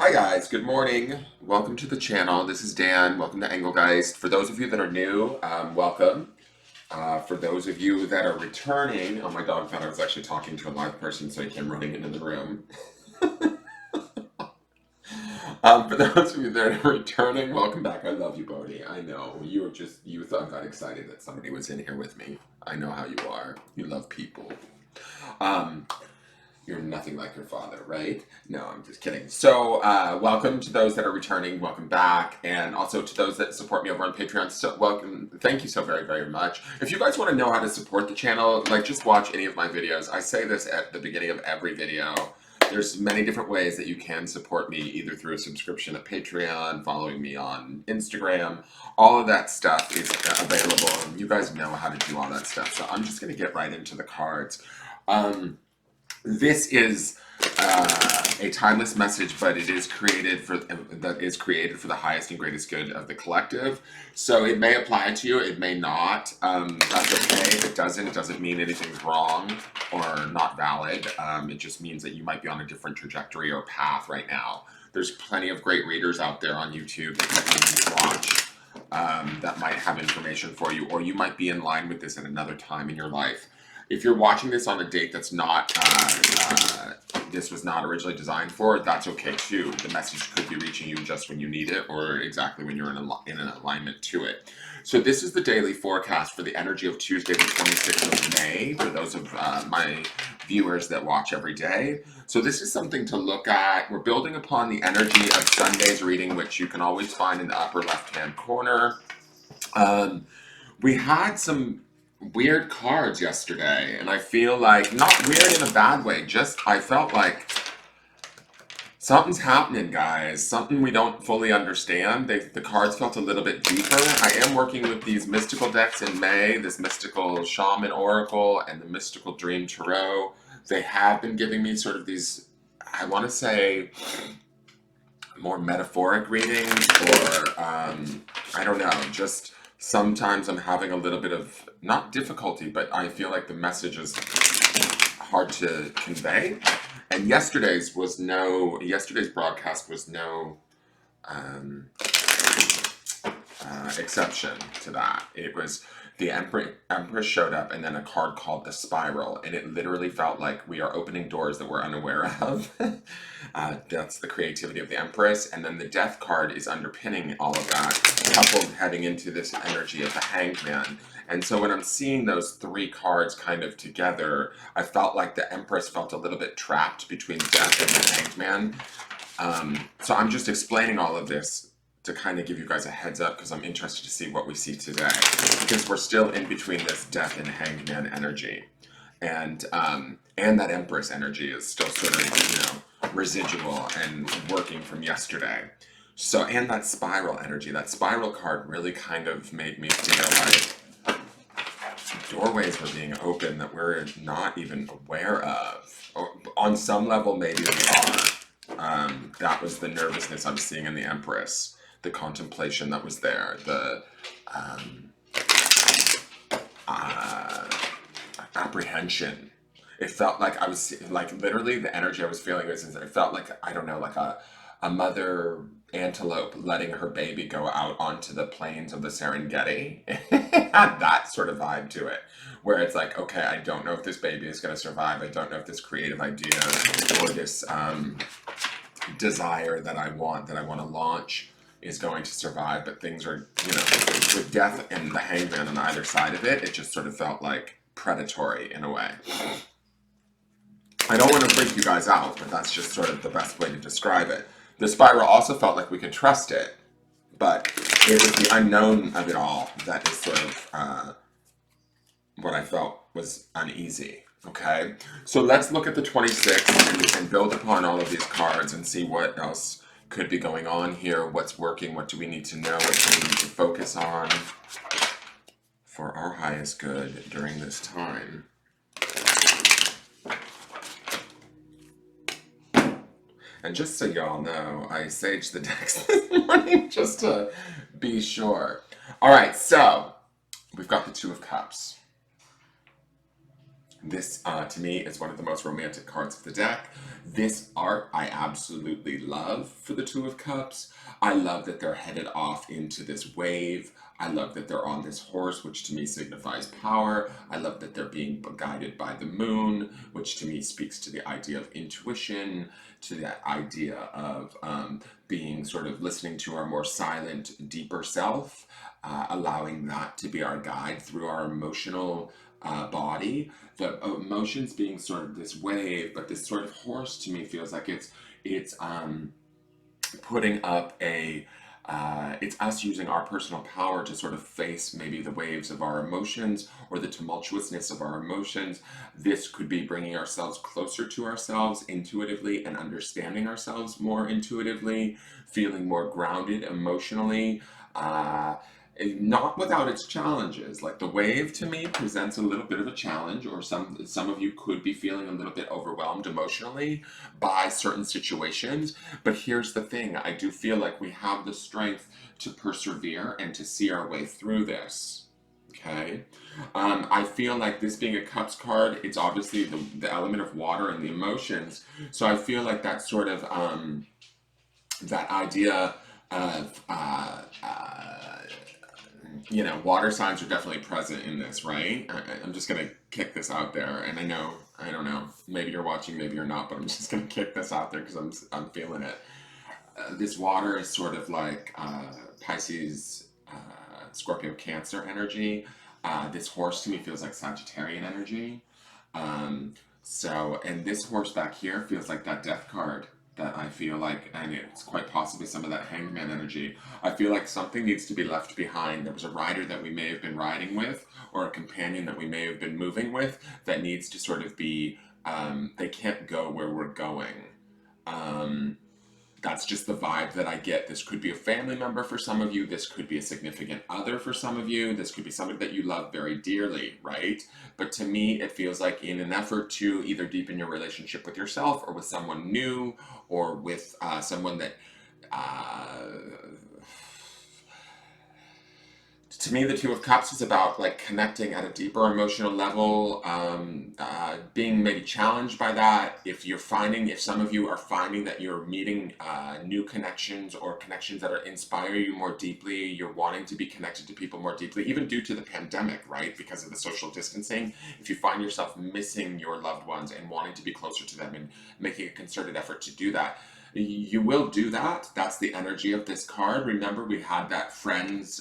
Hi guys, good morning. Welcome to the channel. This is Dan. Welcome to Engelgeist. For those of you that are new, welcome. For those of you that are returning, oh, my dog thought I was actually talking to a live person, so he came running into the room. For those of you that are returning, welcome back. I love you, Bodhi. I know you thought got excited that somebody was in here with me. I know how you are. You love people. Um, You're nothing like your father, right? No, I'm just kidding. So, welcome to those that are returning. Welcome back. And also to those that support me over on Patreon. So, welcome. Thank you so very, very much. If you guys want to know how to support the channel, like just watch any of my videos. I say this at the beginning of every video. There's many different ways that you can support me, either through a subscription at Patreon, following me on Instagram. All of that stuff is available. And you guys know how to do all that stuff. So, I'm just going to get right into the cards. This is a timeless message, but it is created for the highest and greatest good of the collective. So it may apply to you, it may not. That's okay. If it doesn't mean anything's wrong or not valid. It just means that you might be on a different trajectory or path right now. There's plenty of great readers out there on YouTube that you can watch that might have information for you, or you might be in line with this at another time in your life. If you're watching this on a date that's not, this was not originally designed for, that's okay too. The message could be reaching you just when you need it, or exactly when you're in an alignment to it. So this is the daily forecast for the energy of Tuesday, the 26th of May, for those of my viewers that watch every day. So this is something to look at. We're building upon the energy of Sunday's reading, which you can always find in the upper left-hand corner. We had some weird cards yesterday, and I feel like, not weird in a bad way, just I felt like something's happening, guys. Something we don't fully understand. The cards felt a little bit deeper. I am working with these mystical decks in May, this mystical Shaman Oracle and the mystical Dream Tarot. They have been giving me sort of these, I want to say, more metaphoric readings, or I don't know, just sometimes I'm having a little bit of, not difficulty, but I feel like the message is hard to convey. And yesterday's broadcast was no exception to that. It was the Empress showed up, and then a card called the Spiral, and it literally felt like we are opening doors that we're unaware of. That's the creativity of the Empress, and then the Death card is underpinning all of that, coupled heading into this energy of the Hanged Man. And so when I'm seeing those three cards kind of together, I felt like the Empress felt a little bit trapped between Death and the Hanged Man. So I'm just explaining all of this to kind of give you guys a heads up, because I'm interested to see what we see today, because we're still in between this Death and Hanged Man energy, and that Empress energy is still sort of, residual and working from yesterday. So, and that Spiral energy, that Spiral card really kind of made me feel like doorways were being opened that we're not even aware of, or on some level maybe we are. That was the nervousness I'm seeing in the Empress, the contemplation that was there, the apprehension. It felt like I was, like, literally the energy I was feeling was, it felt like, I don't know, like a mother antelope letting her baby go out onto the plains of the Serengeti. It had that sort of vibe to it, where it's like, okay, I don't know if this baby is going to survive. I don't know if this creative idea or this desire that I want to launch is going to survive, but things are, with Death and the Hanged Man on either side of it, it just sort of felt like predatory in a way. I don't want to freak you guys out, but that's just sort of the best way to describe it. The Spiral also felt like we could trust it, but it was the unknown of it all that is sort of what I felt was uneasy. Okay, so let's look at the 26th and build upon all of these cards and see what else could be going on here. What's working? What do we need to know? What do we need to focus on for our highest good during this time? And just so y'all know, I saged the decks this morning just to be sure. All right, so we've got the Two of Cups. This, to me, is one of the most romantic cards of the deck. This art I absolutely love for the Two of Cups. I love that they're headed off into this wave. I love that they're on this horse, which to me signifies power. I love that they're being guided by the moon, which to me speaks to the idea of intuition, to that idea of being sort of listening to our more silent, deeper self, allowing that to be our guide through our emotional body. The emotions being sort of this wave, but this sort of horse to me feels like it's putting up a it's us using our personal power to sort of face maybe the waves of our emotions or the tumultuousness of our emotions. This could be bringing ourselves closer to ourselves intuitively and understanding ourselves more intuitively, feeling more grounded emotionally. Uh, Not without its challenges. Like the wave to me presents a little bit of a challenge, or some of you could be feeling a little bit overwhelmed emotionally by certain situations. But here's the thing, I do feel like we have the strength to persevere and to see our way through this. Okay. I feel like this being a cups card, it's obviously the element of water and the emotions. So I feel like that sort of that idea of water signs are definitely present in this, right? I'm just gonna kick this out there, and I don't know, maybe you're watching, maybe you're not, but I'm just gonna kick this out there because I'm feeling it. This water is sort of like Pisces, Scorpio, Cancer energy. This horse to me feels like Sagittarian energy. Um, and this horse back here feels like that death card that I feel like, and it's quite possibly some of that hangman energy. I feel like something needs to be left behind. There was a rider that we may have been riding with, or a companion that we may have been moving with, that needs to sort of be, they can't go where we're going. Um, that's just the vibe that I get. This could be a family member for some of you. This could be a significant other for some of you. This could be somebody that you love very dearly, right? But to me, it feels like in an effort to either deepen your relationship with yourself or with someone new or with someone that uh, to me, the Two of Cups is about like connecting at a deeper emotional level, being maybe challenged by that. If some of you are finding that you're meeting new connections or connections that are inspire you more deeply, you're wanting to be connected to people more deeply, even due to the pandemic, right? Because of the social distancing. If you find yourself missing your loved ones and wanting to be closer to them and making a concerted effort to do that, you will do that. That's the energy of this card. Remember, we had that friends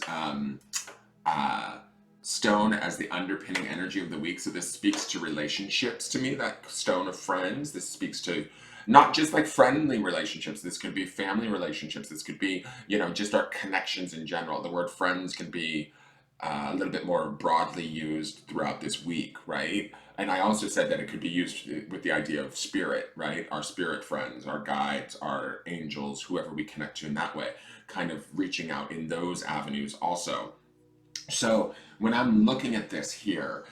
uh, stone as the underpinning energy of the week. So this speaks to relationships to me, that stone of friends. This speaks to not just like friendly relationships. This could be family relationships. This could be, just our connections in general. The word friends can be a little bit more broadly used throughout this week, right? And I also said that it could be used with the idea of spirit, right? Our spirit friends, our guides, our angels, whoever we connect to in that way, kind of reaching out in those avenues also. So when I'm looking at this here,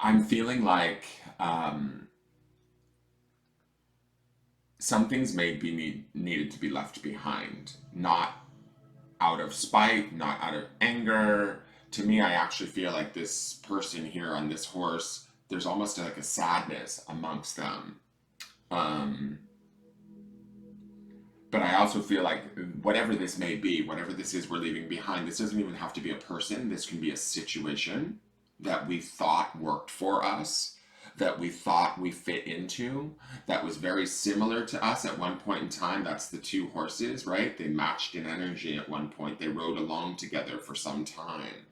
I'm feeling like um, some things may be needed to be left behind, not out of spite, not out of anger. To me, I actually feel like this person here on this horse, there's almost like a sadness amongst them. Um, but I also feel like whatever this may be, whatever this is we're leaving behind, this doesn't even have to be a person. This can be a situation that we thought worked for us, that we thought we fit into, that was very similar to us at one point in time. That's the two horses, right? They matched in energy at one point. They rode along together for some time.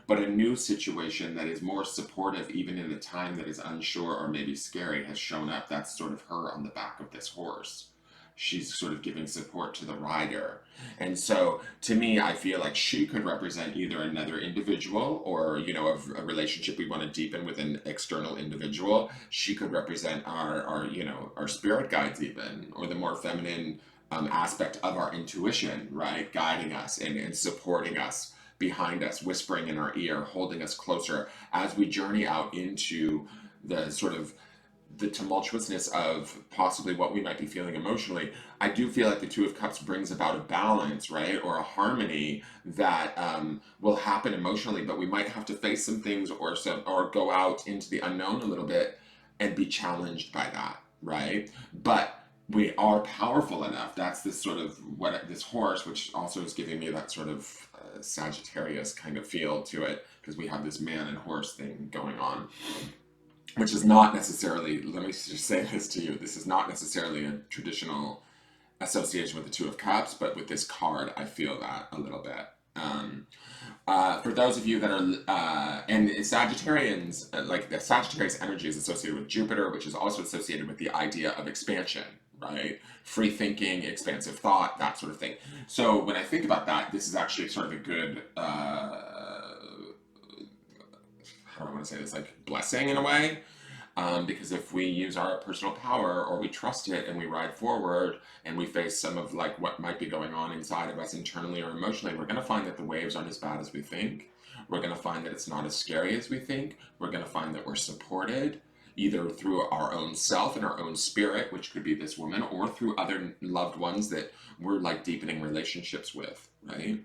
But a new situation that is more supportive, even in a time that is unsure or maybe scary, has shown up. That's sort of her on the back of this horse. She's sort of giving support to the rider. And so to me, I feel like she could represent either another individual or, a relationship we want to deepen with an external individual. She could represent our spirit guides even, or the more feminine aspect of our intuition, right? Guiding us and supporting us, behind us, whispering in our ear, holding us closer as we journey out into the sort of the tumultuousness of possibly what we might be feeling emotionally, I do feel like the Two of Cups brings about a balance, right? Or a harmony that will happen emotionally, but we might have to face some things or go out into the unknown a little bit and be challenged by that, right? But we are powerful enough. That's this sort of what this horse, which also is giving me that sort of Sagittarius kind of feel to it, because we have this man and horse thing going on, which is not necessarily, let me just say this to you, this is not necessarily a traditional association with the Two of Cups, but with this card, I feel that a little bit. For those of you that are, and Sagittarians, like the Sagittarius energy is associated with Jupiter, which is also associated with the idea of expansion, right? Free thinking, expansive thought, that sort of thing. So when I think about that, this is actually sort of a good, how do I want to say this, like blessing in a way. Because if we use our personal power or we trust it and we ride forward and we face some of like what might be going on inside of us internally or emotionally, we're going to find that the waves aren't as bad as we think. We're going to find that it's not as scary as we think. We're going to find that we're supported either through our own self and our own spirit, which could be this woman, or through other loved ones that we're like deepening relationships with, right?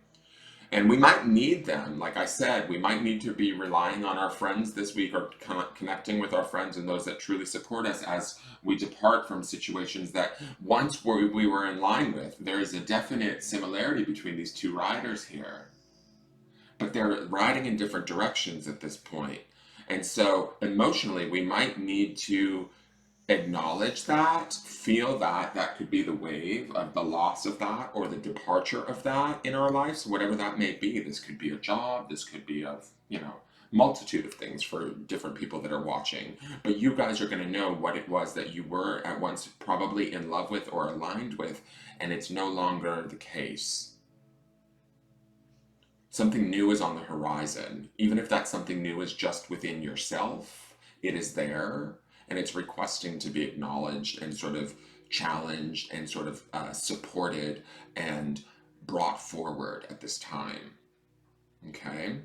And we might need them. Like I said, we might need to be relying on our friends this week or connecting with our friends and those that truly support us as we depart from situations that once we were in line with. There is a definite similarity between these two riders here, but they're riding in different directions at this point. And so emotionally, we might need to acknowledge that, feel that. That could be the wave of the loss of that or the departure of that in our lives, whatever that may be. This could be a job, this could be of, multitude of things for different people that are watching. But you guys are going to know what it was that you were at once probably in love with or aligned with, and it's no longer the case. Something new is on the horizon. Even if that something new is just within yourself, it is there. And it's requesting to be acknowledged and sort of challenged and sort of supported and brought forward at this time. Okay,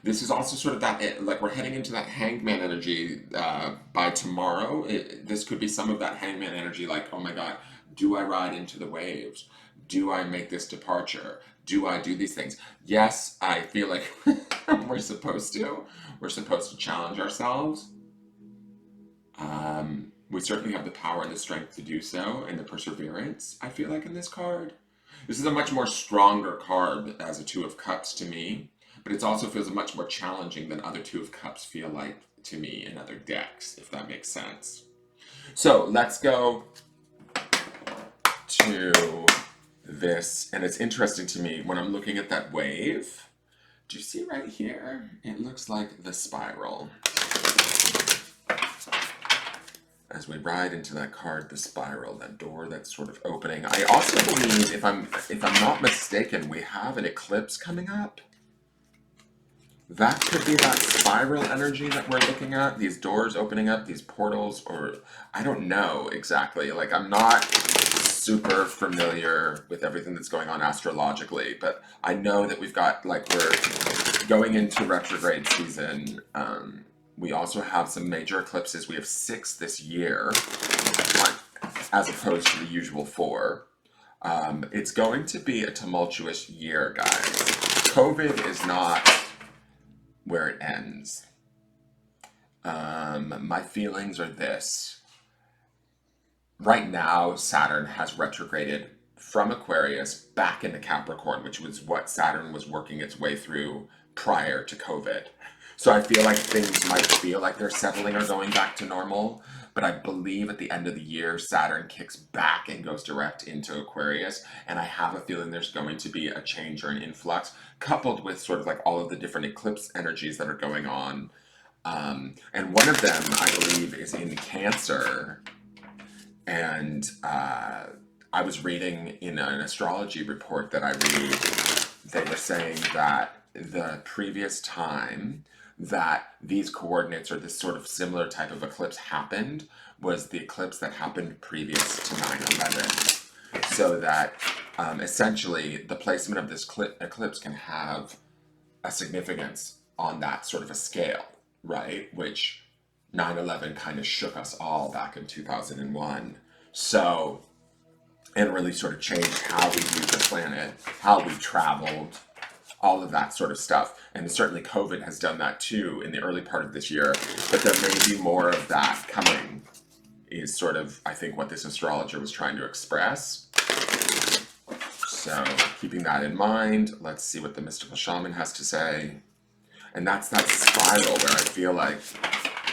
this is also sort of that, like we're heading into that hangman energy by tomorrow. This could be some of that hangman energy, like, oh my God, do I ride into the waves? Do I make this departure? Do I do these things? Yes, I feel like we're supposed to. We're supposed to challenge ourselves. We certainly have the power and the strength to do so, and the perseverance, I feel like, in this card. This is a much more stronger card as a Two of Cups to me, but it also feels much more challenging than other Two of Cups feel like to me in other decks, if that makes sense. So let's go to this, and it's interesting to me when I'm looking at that wave. Do you see right here? It looks like the spiral. As we ride into that card, the spiral, that door that's sort of opening. I also believe, if I'm not mistaken, we have an eclipse coming up. That could be that spiral energy that we're looking at, these doors opening up, these portals, or I don't know exactly. Like, I'm not super familiar with everything that's going on astrologically, but I know that we've got, like, we're going into retrograde season. We also have some major eclipses. We have 6 this year, as opposed to the usual 4. It's going to be a tumultuous year, guys. COVID is not where it ends. My feelings are this. Right now, Saturn has retrograded from Aquarius back into Capricorn, which was what Saturn was working its way through prior to COVID. So I feel like things might feel like they're settling or going back to normal, but I believe at the end of the year, Saturn kicks back and goes direct into Aquarius, and I have a feeling there's going to be a change or an influx, coupled with sort of like all of the different eclipse energies that are going on. And one of them, I believe, is in Cancer, and I was reading in an astrology report that I read, they were saying that the previous time that these coordinates or this sort of similar type of eclipse happened was the eclipse that happened previous to 9/11. So that essentially the placement of this eclipse can have a significance on that sort of a scale, right? Which 9/11 kind of shook us all back in 2001. So it really sort of changed how we viewed the planet, how we traveled, all of that sort of stuff. And certainly COVID has done that too in the early part of this year. But there may be more of that coming, is sort of, I think, what this astrologer was trying to express. So keeping that in mind, let's see what the mystical shaman has to say. And that's that spiral where I feel like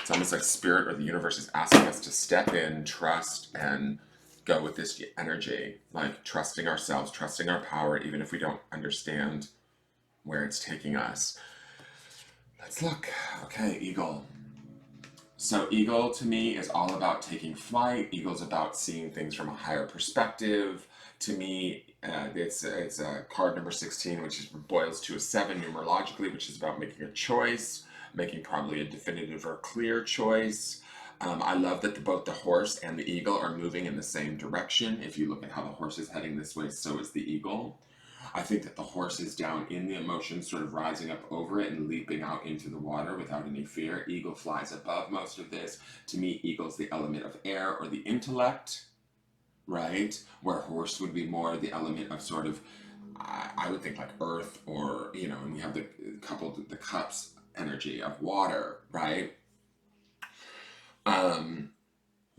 it's almost like spirit or the universe is asking us to step in, trust, and go with this energy, like trusting ourselves, trusting our power, even if we don't understand where it's taking us. Let's look. Okay, eagle. So eagle to me is all about taking flight. Eagle's about seeing things from a higher perspective. To me, it's card number 16, which boils to a 7 numerologically, which is about making a choice, making probably a definitive or clear choice. I love that both the horse and the eagle are moving in the same direction. If you look at how the horse is heading this way, so is the eagle. I think that the horse is down in the emotions, sort of rising up over it and leaping out into the water without any fear. Eagle flies above most of this. To me, eagle's the element of air or the intellect, right? Where horse would be more the element of sort of, I would think like earth, or, you know, and we have the coupled the cups energy of water, right?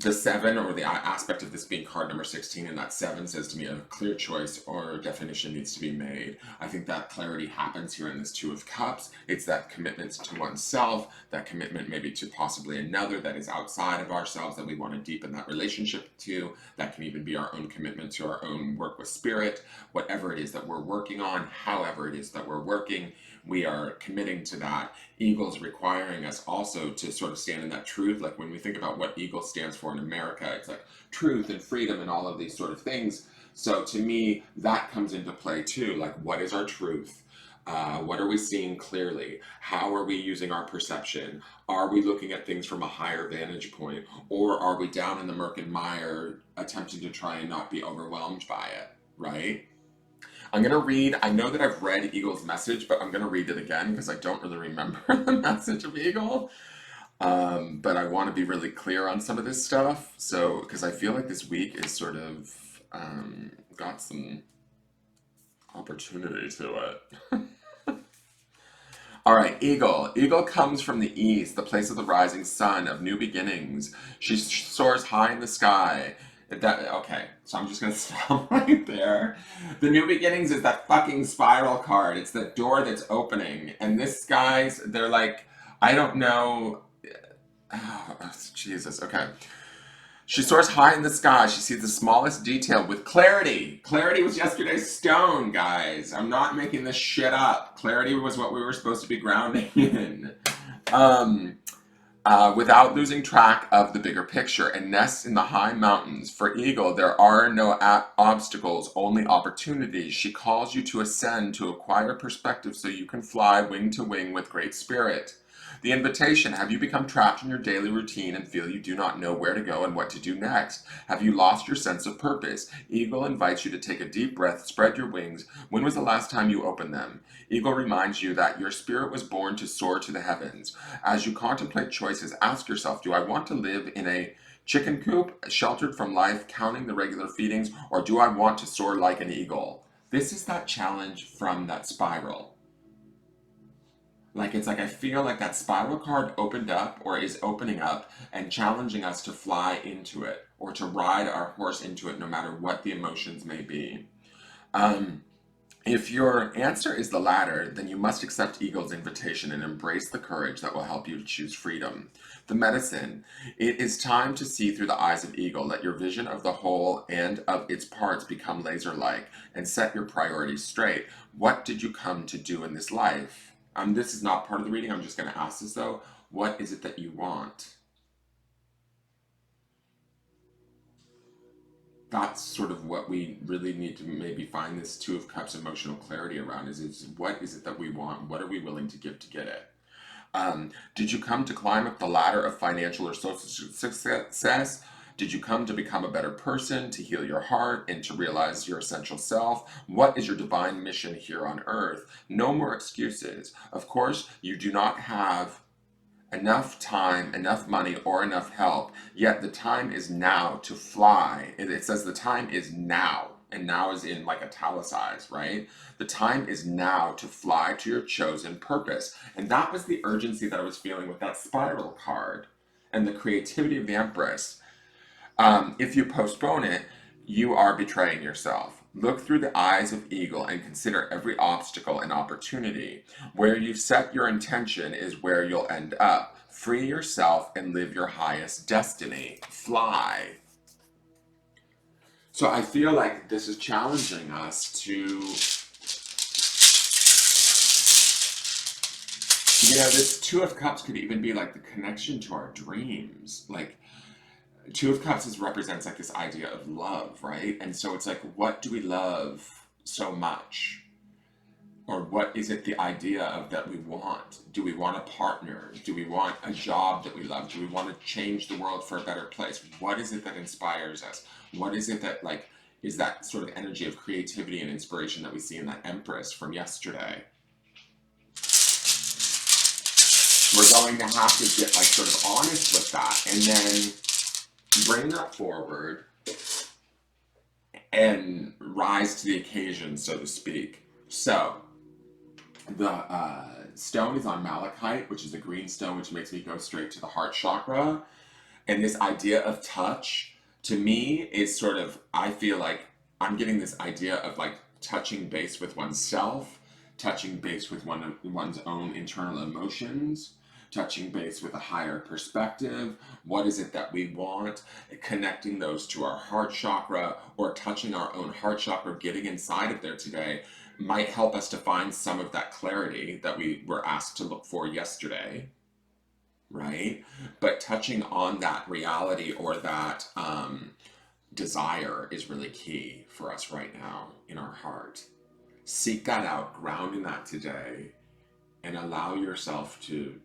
The 7, or the aspect of this being card number 16, and that 7 says to me a clear choice or definition needs to be made. I think that clarity happens here in this 2 of Cups. It's that commitment to oneself, that commitment maybe to possibly another that is outside of ourselves that we want to deepen that relationship to. That can even be our own commitment to our own work with spirit. Whatever it is that we're working on, however it is that we're working, we are committing to that. Eagle's requiring us also to sort of stand in that truth. Like when we think about what Eagle stands for in America, it's like truth and freedom and all of these sort of things. So to me, that comes into play too. Like, what is our truth? What are we seeing clearly? How are we using our perception? Are we looking at things from a higher vantage point? Or are we down in the murk and mire attempting to try and not be overwhelmed by it, right? I'm going to read, I know that I've read Eagle's message, but I'm going to read it again because I don't really remember the message of Eagle. But I want to be really clear on some of this stuff. So, because I feel like this week is sort of got some opportunity to it. All right, Eagle. Eagle comes from the east, the place of the rising sun, of new beginnings. She soars high in the sky. Okay, so I'm just gonna stop right there. The new beginnings is that fucking spiral card. It's the door that's opening. And this guy's, they're like, I don't know. Oh, Jesus, okay. She soars high in the sky. She sees the smallest detail with clarity. Clarity was yesterday's stone, guys. I'm not making this shit up. Clarity was what we were supposed to be grounding in. Without losing track of the bigger picture, and nests in the high mountains. For Eagle, there are no obstacles, only opportunities. She calls you to ascend, to acquire perspective so you can fly wing to wing with great spirit. The invitation: have you become trapped in your daily routine and feel you do not know where to go and what to do next? Have you lost your sense of purpose? Eagle invites you to take a deep breath, spread your wings. When was the last time you opened them? Eagle reminds you that your spirit was born to soar to the heavens. As you contemplate choices, ask yourself, do I want to live in a chicken coop, sheltered from life, counting the regular feedings, or do I want to soar like an eagle? This is that challenge from that spiral. Like, it's like I feel like that spiral card opened up or is opening up and challenging us to fly into it or to ride our horse into it no matter what the emotions may be. If your answer is the latter, then you must accept Eagle's invitation and embrace the courage that will help you to choose freedom. The medicine: it is time to see through the eyes of Eagle. Let your vision of the whole and of its parts become laser-like and set your priorities straight. What did you come to do in this life? This is not part of the reading. I'm just going to ask this though. What is it that you want? That's sort of what we really need to maybe find this 2 of Cups emotional clarity around is what is it that we want? What are we willing to give to get it? Did you come to climb up the ladder of financial or social success? Did you come to become a better person, to heal your heart, and to realize your essential self? What is your divine mission here on earth? No more excuses. Of course, you do not have enough time, enough money, or enough help, yet the time is now to fly. It says the time is now, and now is in like italicized, right? The time is now to fly to your chosen purpose. And that was the urgency that I was feeling with that spiral card and the creativity of the Empress. If you postpone it, you are betraying yourself. Look through the eyes of eagle and consider every obstacle an opportunity. Where you set your intention is where you'll end up. Free yourself and live your highest destiny. Fly. So I feel like this is challenging us to, this Two of Cups could even be like the connection to our dreams. Like, Two of Cups represents like this idea of love, right? And so it's like, what do we love so much? Or what is it the idea of that we want? Do we want a partner? Do we want a job that we love? Do we want to change the world for a better place? What is it that inspires us? What is it that like is that sort of energy of creativity and inspiration that we see in that Empress from yesterday? We're going to have to get like sort of honest with that and then bring that forward and rise to the occasion, so to speak. So the stone is on malachite, which is a green stone, which makes me go straight to the heart chakra. And this idea of touch, to me, is sort of, I feel like I'm getting this idea of like touching base with oneself, touching base with one's own internal emotions, touching base with a higher perspective. What is it that we want? Connecting those to our heart chakra or touching our own heart chakra, getting inside of there today might help us to find some of that clarity that we were asked to look for yesterday, right? But touching on that reality or that desire is really key for us right now in our heart. Seek that out, ground in that today, and allow yourself to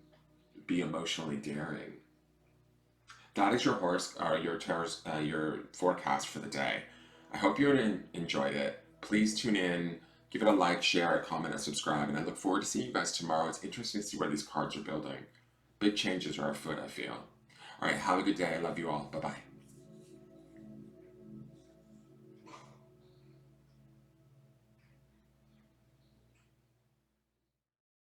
be emotionally daring. That is your your forecast for the day. I hope you enjoyed it. Please tune in, give it a like, share, a comment, and subscribe. And I look forward to seeing you guys tomorrow. It's interesting to see where these cards are building. Big changes are afoot, I feel. All right, have a good day. I love you all. Bye-bye.